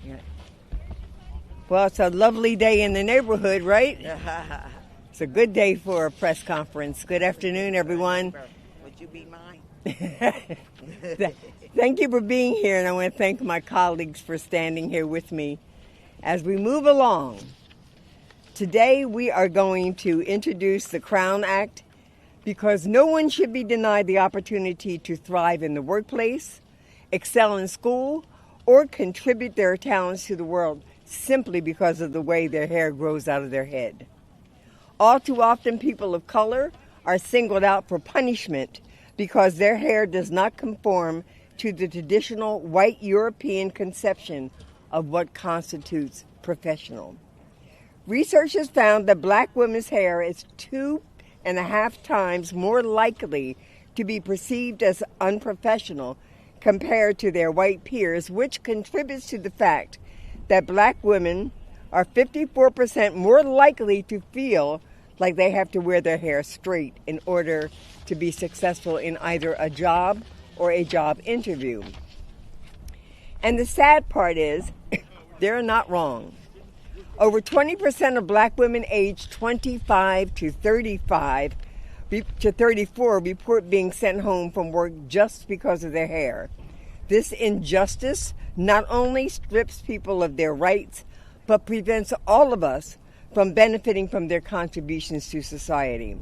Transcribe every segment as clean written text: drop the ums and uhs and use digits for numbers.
Yeah. Well, it's a lovely day in the neighborhood, right? It's a good day for a press conference. Good afternoon, everyone. Would you be mine? Thank you for being here, and I want to thank my colleagues for standing here with me. As we move along, today we are going to introduce the Crown Act because no one should be denied the opportunity to thrive in the workplace, excel in school, or contribute their talents to the world simply because of the way their hair grows out of their head. All too often, people of color are singled out for punishment because their hair does not conform to the traditional white European conception of what constitutes professional. Research has found that black women's hair is 2.5 times more likely to be perceived as unprofessional compared to their white peers, which contributes to the fact that black women are 54% more likely to feel like they have to wear their hair straight in order to be successful in either a job or a job interview. And the sad part is, they're not wrong. Over 20% of black women aged 25 to 34 report being sent home from work just because of their hair. This injustice not only strips people of their rights, but prevents all of us from benefiting from their contributions to society.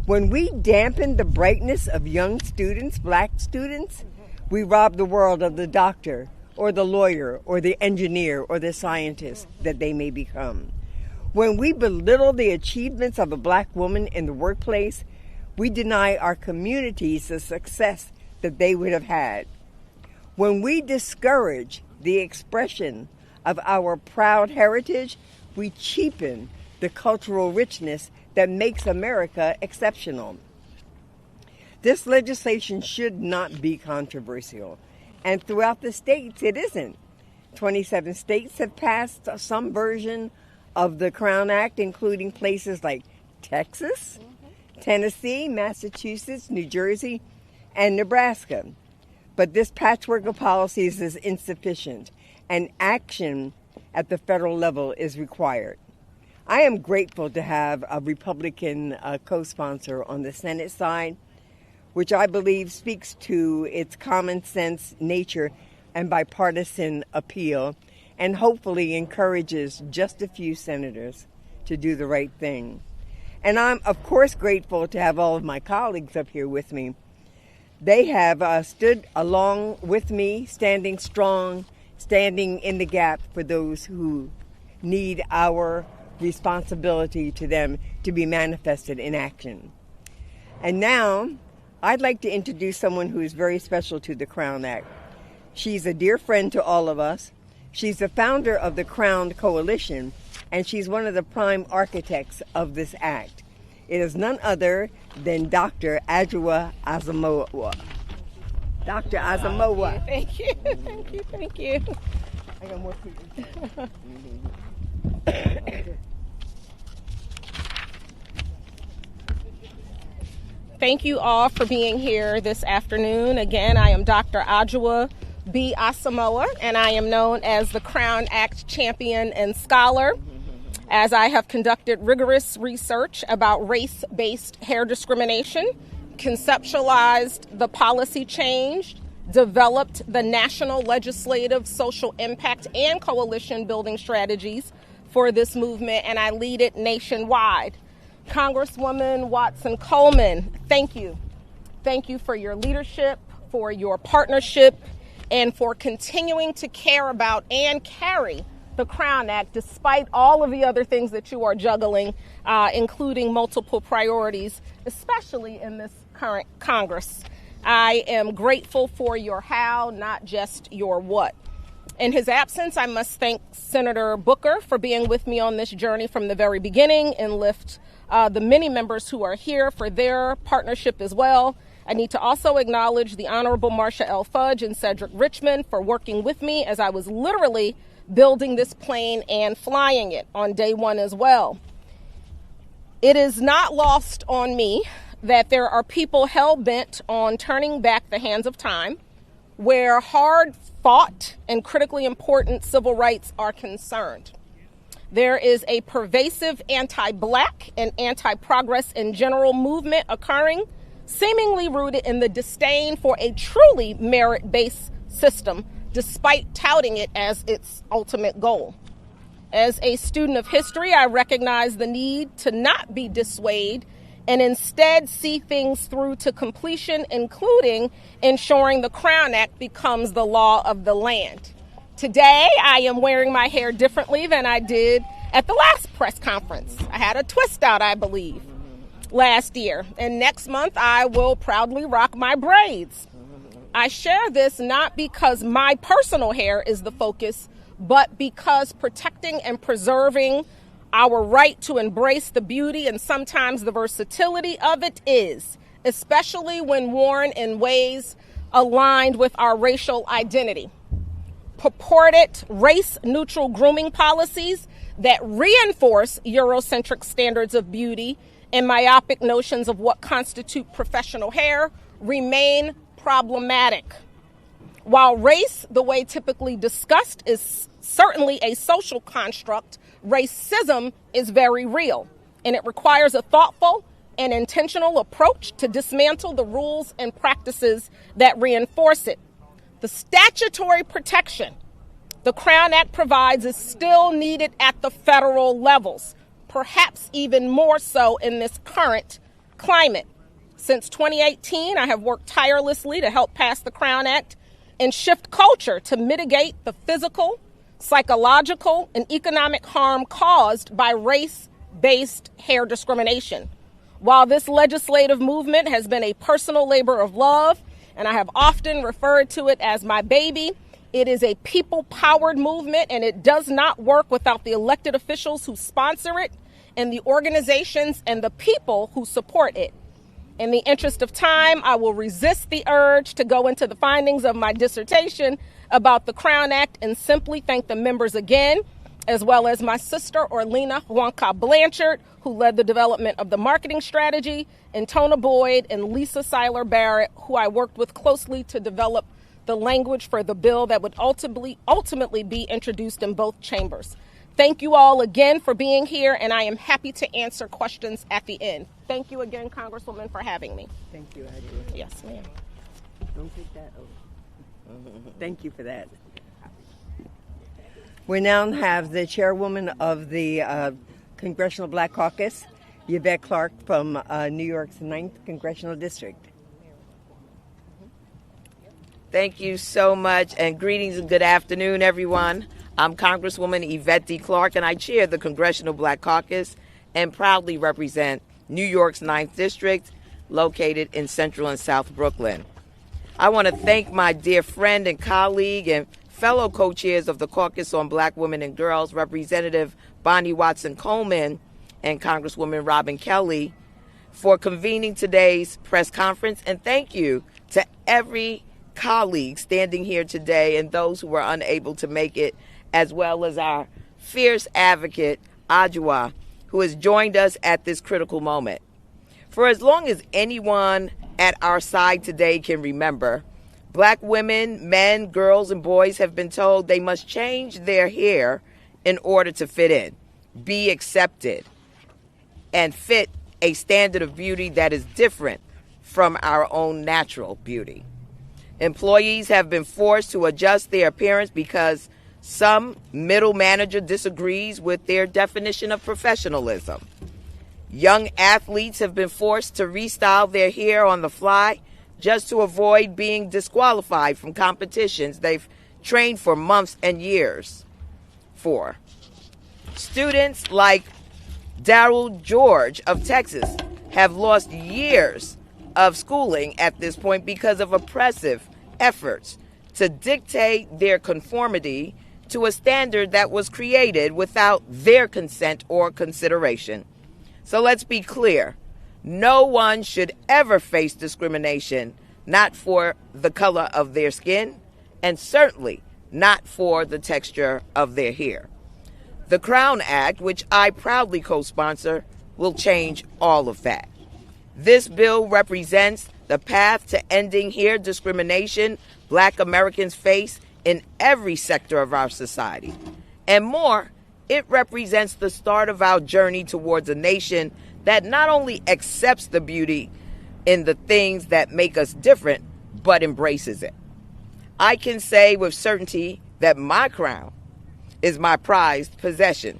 When we dampen the brightness of young students, black students, we rob the world of the doctor, or the lawyer, or the engineer, or the scientist that they may become. When we belittle the achievements of a black woman in the workplace, we deny our communities the success that they would have had. When we discourage the expression of our proud heritage, we cheapen the cultural richness that makes America exceptional. This legislation should not be controversial. And throughout the states, it isn't. 27 states have passed some version of the Crown Act, including places like Texas, Tennessee, Massachusetts, New Jersey, and Nebraska. But this patchwork of policies is insufficient, and action at the federal level is required. I am grateful to have a Republican co-sponsor on the Senate side, which I believe speaks to its common sense nature and bipartisan appeal, and hopefully encourages just a few senators to do the right thing. And I'm, of course, grateful to have all of my colleagues up here with me. They have stood along with me, standing strong, standing in the gap for those who need our responsibility to them to be manifested in action. And now, I'd like to introduce someone who is very special to the Crown Act. She's a dear friend to all of us. She's the founder of the Crown Coalition, and she's one of the prime architects of this act. It is none other than Dr. Adjoa Asamoah. Dr. Asamoah. Thank you. Thank you. I got more people. Thank you all for being here this afternoon. Again, I am Dr. Adjoa B. Asamoah, and I am known as the Crown Act champion and scholar, as I have conducted rigorous research about race-based hair discrimination, conceptualized the policy change, developed the national legislative, social impact, and coalition building strategies for this movement, and I lead it nationwide. Congresswoman Watson Coleman, thank you. Thank you for your leadership, for your partnership, and for continuing to care about and carry the Crown Act despite all of the other things that you are juggling, including multiple priorities, especially in this current Congress. I am grateful for your how, not just your what. In his absence, I must thank Senator Booker for being with me on this journey from the very beginning, and lift the many members who are here for their partnership as well. I need to also acknowledge the Honorable Marsha L. Fudge and Cedric Richmond for working with me as I was literally building this plane and flying it on day one as well. It is not lost on me that there are people hell-bent on turning back the hands of time, where hard-fought fought and critically important civil rights are concerned. There is a pervasive anti-Black and anti-progress in general movement occurring, seemingly rooted in the disdain for a truly merit-based system, despite touting it as its ultimate goal. As a student of history, I recognize the need to not be dissuaded and instead see things through to completion, including ensuring the Crown Act becomes the law of the land. Today, I am wearing my hair differently than I did at the last press conference. I had a twist out, I believe, last year. And next month, I will proudly rock my braids. I share this not because my personal hair is the focus, but because protecting and preserving our right to embrace the beauty and sometimes the versatility of it is, especially when worn in ways aligned with our racial identity. Purported race-neutral grooming policies that reinforce Eurocentric standards of beauty and myopic notions of what constitute professional hair remain problematic. While race, the way typically discussed, is certainly a social construct, racism is very real, and it requires a thoughtful and intentional approach to dismantle the rules and practices that reinforce it. The statutory protection the Crown Act provides is still needed at the federal levels, perhaps even more so in this current climate. Since 2018, I have worked tirelessly to help pass the Crown Act and shift culture to mitigate the physical, psychological, and economic harm caused by race-based hair discrimination. While this legislative movement has been a personal labor of love, and I have often referred to it as my baby, it is a people-powered movement, and it does not work without the elected officials who sponsor it and the organizations and the people who support it. In the interest of time, I will resist the urge to go into the findings of my dissertation about the Crown Act and simply thank the members again, as well as my sister, Orlena Huanca Blanchard, who led the development of the marketing strategy, and Tona Boyd and Lisa Seiler Barrett, who I worked with closely to develop the language for the bill that would ultimately be introduced in both chambers. Thank you all again for being here, and I am happy to answer questions at the end. Thank you again, Congresswoman, for having me. Thank you, Adjua. Yes, ma'am. Don't take that over. Thank you for that. We now have the chairwoman of the Congressional Black Caucus, Yvette Clarke from New York's 9th Congressional District. Thank you so much, and greetings and good afternoon, everyone. I'm Congresswoman Yvette D. Clarke, and I chair the Congressional Black Caucus and proudly represent New York's 9th District, located in Central and South Brooklyn. I want to thank my dear friend and colleague and fellow co-chairs of the Caucus on Black Women and Girls, Representative Bonnie Watson Coleman and Congresswoman Robin Kelly, for convening today's press conference, and thank you to every colleague standing here today and those who were unable to make it, as well as our fierce advocate, Adjua, who has joined us at this critical moment. For as long as anyone at our side today can remember, Black women, men, girls, and boys have been told they must change their hair in order to fit in, be accepted, and fit a standard of beauty that is different from our own natural beauty. Employees have been forced to adjust their appearance because some middle manager disagrees with their definition of professionalism. Young athletes have been forced to restyle their hair on the fly just to avoid being disqualified from competitions they've trained for months and years for. Students like Darryl George of Texas have lost years of schooling at this point because of oppressive efforts to dictate their conformity to a standard that was created without their consent or consideration. So let's be clear. No one should ever face discrimination, not for the color of their skin, and certainly not for the texture of their hair. The Crown Act, which I proudly co-sponsor, will change all of that. This bill represents the path to ending hair discrimination Black Americans face in every sector of our society. And more, it represents the start of our journey towards a nation that not only accepts the beauty in the things that make us different, but embraces it. I can say with certainty that my crown is my prized possession.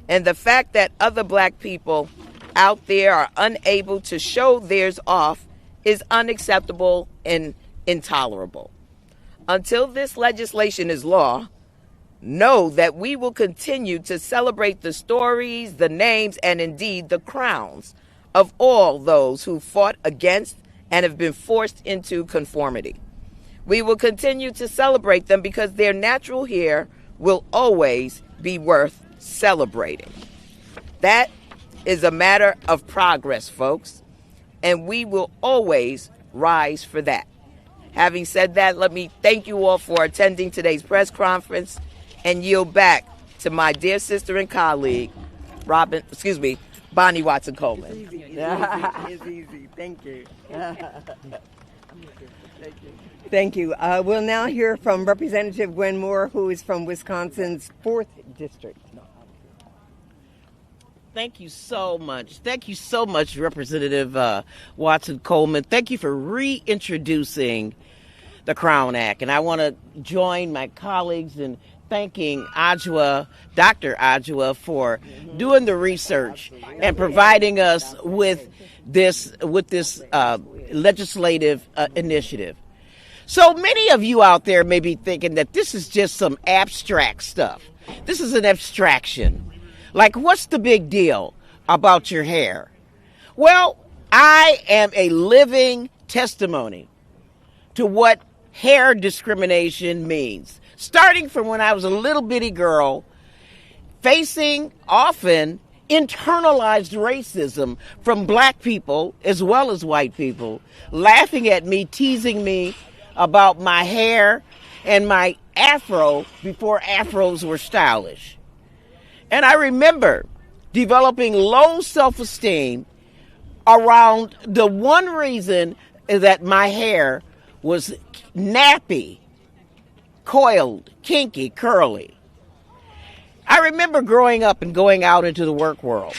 And the fact that other black people out there are unable to show theirs off is unacceptable and intolerable. Until this legislation is law, know that we will continue to celebrate the stories, the names, and indeed the crowns of all those who fought against and have been forced into conformity. We will continue to celebrate them because their natural hair will always be worth celebrating. That is a matter of progress, folks, and we will always rise for that. Having said that, let me thank you all for attending today's press conference and yield back to my dear sister and colleague, Bonnie Watson Coleman. It's easy. Thank you. Thank you. We'll now hear from Representative Gwen Moore, who is from Wisconsin's 4th District. Thank you so much. Thank you so much, Representative Watson Coleman. Thank you for reintroducing the Crown Act. And I want to join my colleagues in thanking Dr. Adjoa, for doing the research and providing us with this legislative initiative. So many of you out there may be thinking that this is just some abstract stuff. This is an abstraction. Like, what's the big deal about your hair? Well, I am a living testimony to what hair discrimination means. Starting from when I was a little bitty girl, facing often internalized racism from black people as well as white people, laughing at me, teasing me about my hair and my afro before afros were stylish. And I remember developing low self-esteem around the one reason that my hair was nappy, coiled, kinky, curly. I remember growing up and going out into the work world.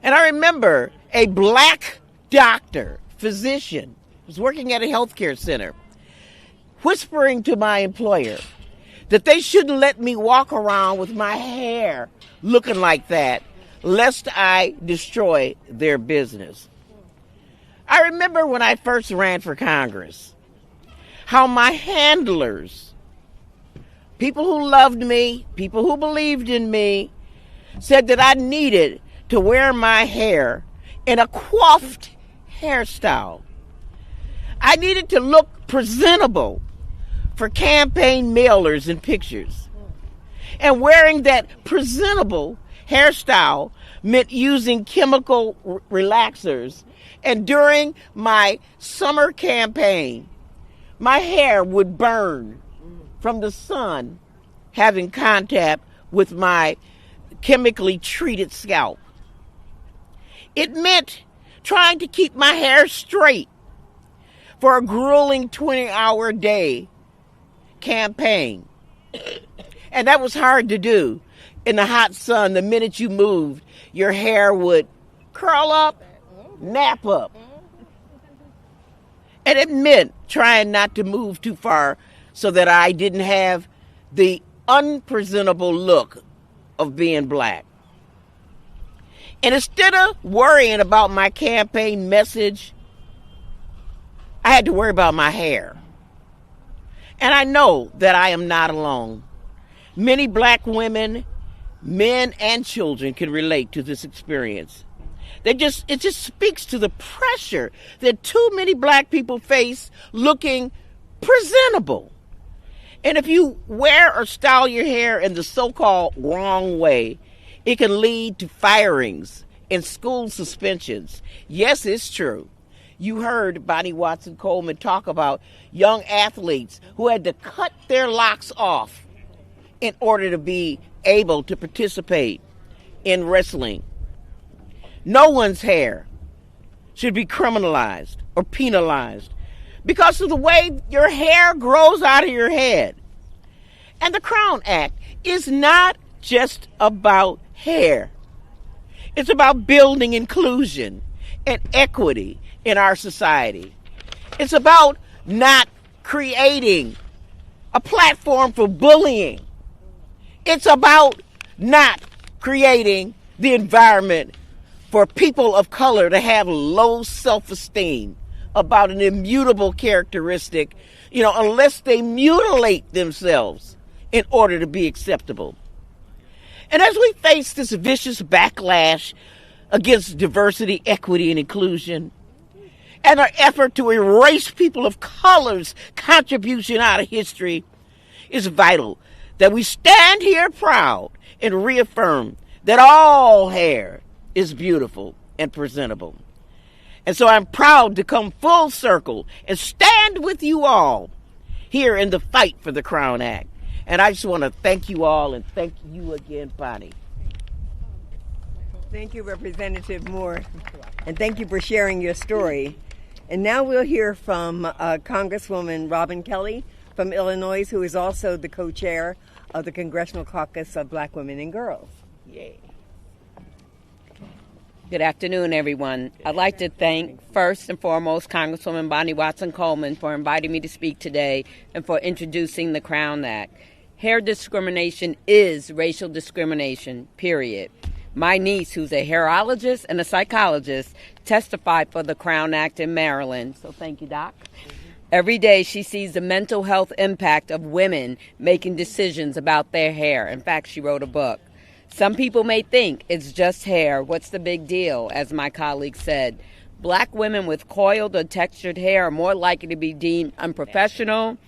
And I remember a black doctor, physician, was working at a healthcare center, whispering to my employer that they shouldn't let me walk around with my hair looking like that, lest I destroy their business. I remember when I first ran for Congress, how my handlers, people who loved me, people who believed in me, said that I needed to wear my hair in a coiffed hairstyle. I needed to look presentable for campaign mailers and pictures. And wearing that presentable hairstyle meant using chemical relaxers. And during my summer campaign, my hair would burn from the sun having contact with my chemically treated scalp. It meant trying to keep my hair straight for a grueling 20-hour day campaign. And that was hard to do. In the hot sun, the minute you moved, your hair would curl up, nap up. And it meant trying not to move too far so that I didn't have the unpresentable look of being black. And instead of worrying about my campaign message, I had to worry about my hair. And I know that I am not alone. Many black women, men, and children can relate to this experience. It just speaks to the pressure that too many black people face looking presentable. And if you wear or style your hair in the so-called wrong way, it can lead to firings and school suspensions. Yes, it's true. You heard Bonnie Watson Coleman talk about young athletes who had to cut their locks off in order to be able to participate in wrestling. No one's hair should be criminalized or penalized because of the way your hair grows out of your head. And the Crown Act is not just about hair. It's about building inclusion and equity in our society. It's about not creating a platform for bullying. It's about not creating the environment for people of color to have low self-esteem about an immutable characteristic, unless they mutilate themselves in order to be acceptable. And as we face this vicious backlash against diversity, equity, and inclusion, and our effort to erase people of color's contribution out of history, it's vital that we stand here proud and reaffirm that all hair is beautiful and presentable. And so I'm proud to come full circle and stand with you all here in the fight for the Crown Act. And I just want to thank you all, and thank you again, Bonnie. Thank you, Representative Moore, and thank you for sharing your story. And now we'll hear from Congresswoman Robin Kelly from Illinois, who is also the co-chair of the Congressional Caucus of Black Women and Girls. Yay. Good afternoon, everyone. I'd like to thank, first and foremost, Congresswoman Bonnie Watson Coleman for inviting me to speak today and for introducing the Crown Act. Hair discrimination is racial discrimination, period. My niece, who's a hairologist and a psychologist, testified for the Crown Act in Maryland. So thank you, Doc. Every day she sees the mental health impact of women making decisions about their hair. In fact, she wrote a book. Some people may think it's just hair. What's the big deal? As my colleague said, Black women with coiled or textured hair are more likely to be deemed unprofessional,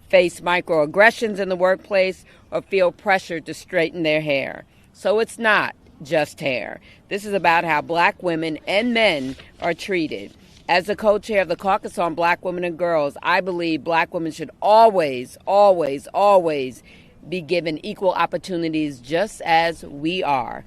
face microaggressions in the workplace, or feel pressured to straighten their hair. So it's not just hair. This is about how Black women and men are treated. As the co-chair of the Caucus on Black Women and Girls, I believe Black women should always, always, always be given equal opportunities just as we are.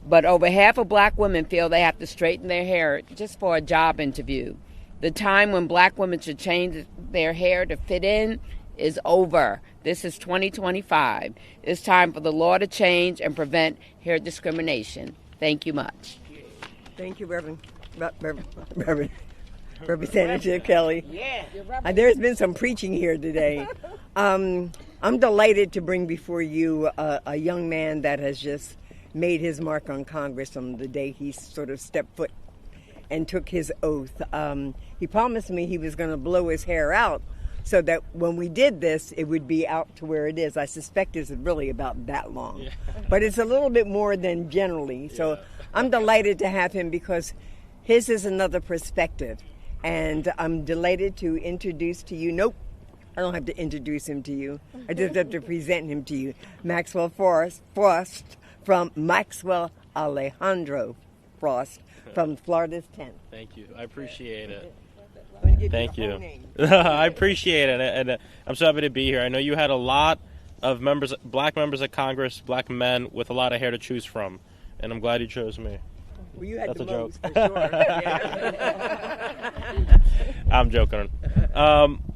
But over half of Black women feel they have to straighten their hair just for a job interview. The time when Black women should change their hair to fit in is over. This is 2025. It's time for the law to change and prevent hair discrimination. Thank you much. Thank you, Representative Kelly. Yeah. There's been some preaching here today. I'm delighted to bring before you a young man that has just made his mark on Congress from the day he sort of stepped foot and took his oath. He promised me he was going to blow his hair out so that when we did this, it would be out to where it is. I suspect it's really about that long. Yeah. But it's a little bit more than generally. So I'm delighted to have him because his is another perspective. And I'm delighted to introduce to you, I don't have to introduce him to you. I just have to present him to you. Maxwell Frost from Maxwell Alejandro Frost from Florida's 10th. Thank you. I appreciate it. Thank you. I appreciate it. And I'm so happy to be here. I know you had a lot of Black members of Congress, Black men with a lot of hair to choose from. And I'm glad you chose me. Well, you had That's the a most, joke. for sure. I'm joking.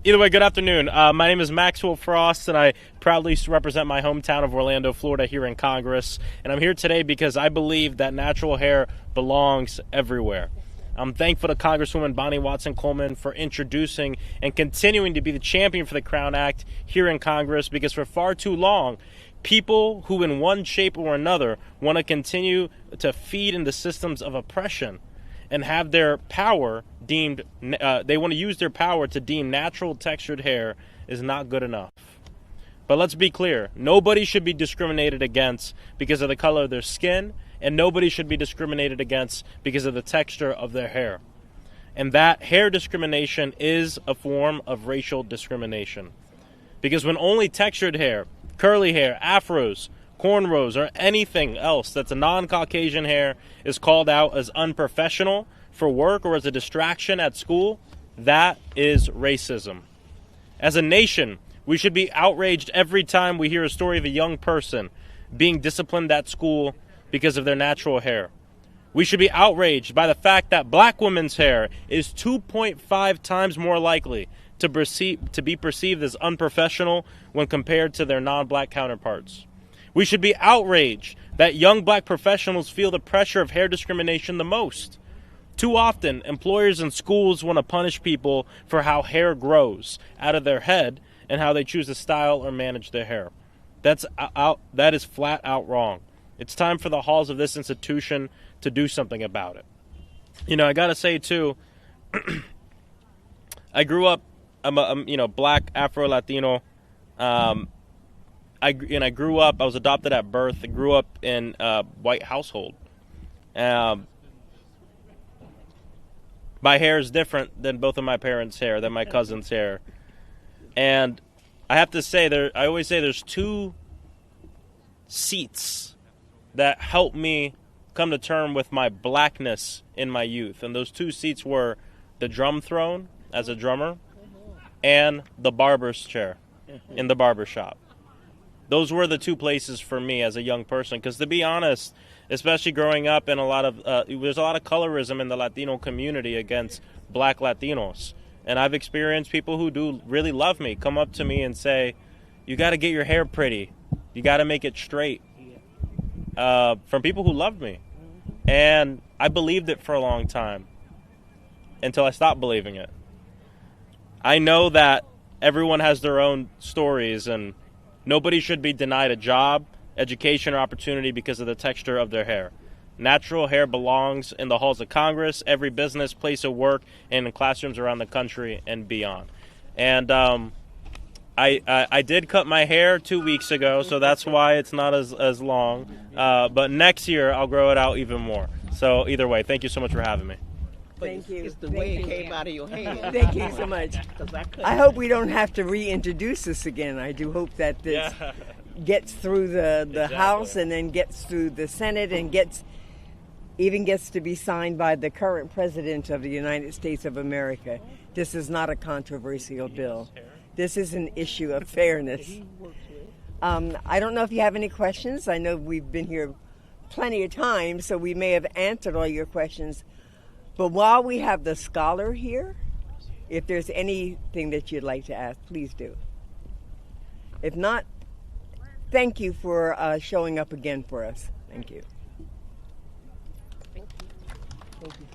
Either way, good afternoon. My name is Maxwell Frost, and I proudly represent my hometown of Orlando, Florida, here in Congress. And I'm here today because I believe that natural hair belongs everywhere. I'm thankful to Congresswoman Bonnie Watson Coleman for introducing and continuing to be the champion for the Crown Act here in Congress, because for far too long, people who in one shape or another want to continue to feed into systems of oppression and have their power deemed, they want to use their power to deem natural textured hair is not good enough. But let's be clear, nobody should be discriminated against because of the color of their skin, and nobody should be discriminated against because of the texture of their hair. And that hair discrimination is a form of racial discrimination. Because when only textured hair, curly hair, afros, cornrows, or anything else that's a non-Caucasian hair is called out as unprofessional for work or as a distraction at school, that is racism. As a nation, we should be outraged every time we hear a story of a young person being disciplined at school because of their natural hair. We should be outraged by the fact that Black women's hair is 2.5 times more likely to be perceived as unprofessional when compared to their non-black counterparts. We should be outraged that young black professionals feel the pressure of hair discrimination the most. Too often, employers and schools want to punish people for how hair grows out of their head and how they choose to style or manage their hair. That is flat out wrong. It's time for the halls of this institution to do something about it. You know, I gotta say too, I grew up, I'm black, Afro-Latino. I grew up, I was adopted at birth. I grew up in a white household. My hair is different than both of my parents' hair, than my cousin's hair. And I have to say, I always say there's two seats that helped me come to term with my blackness in my youth. And those two seats were the drum throne as a drummer and the barber's chair in the barber shop. Those were the two places for me as a young person. Because to be honest, especially growing up in there's a lot of colorism in the Latino community against black Latinos. And I've experienced people who do really love me come up to me and say, you got to get your hair pretty. You got to make it straight. From people who loved me. And I believed it for a long time until I stopped believing it. I know that everyone has their own stories and nobody should be denied a job, education, or opportunity because of the texture of their hair. Natural hair belongs in the halls of Congress, every business, place of work, and in classrooms around the country and beyond. And I did cut my hair 2 weeks ago, so that's why it's not as long. But next year, I'll grow it out even more. So either way, thank you so much for having me. Thank you. It's the way it came out of your hand. Thank you so much. I hope we don't have to reintroduce this again. I do hope that this gets through the House and then gets through the Senate and even gets to be signed by the current president of the United States of America. This is not a controversial bill. This is an issue of fairness. I don't know if you have any questions. I know we've been here plenty of times, so we may have answered all your questions. But while we have the scholar here, if there's anything that you'd like to ask, please do. If not, thank you for showing up again for us. Thank you. Thank you. Thank you.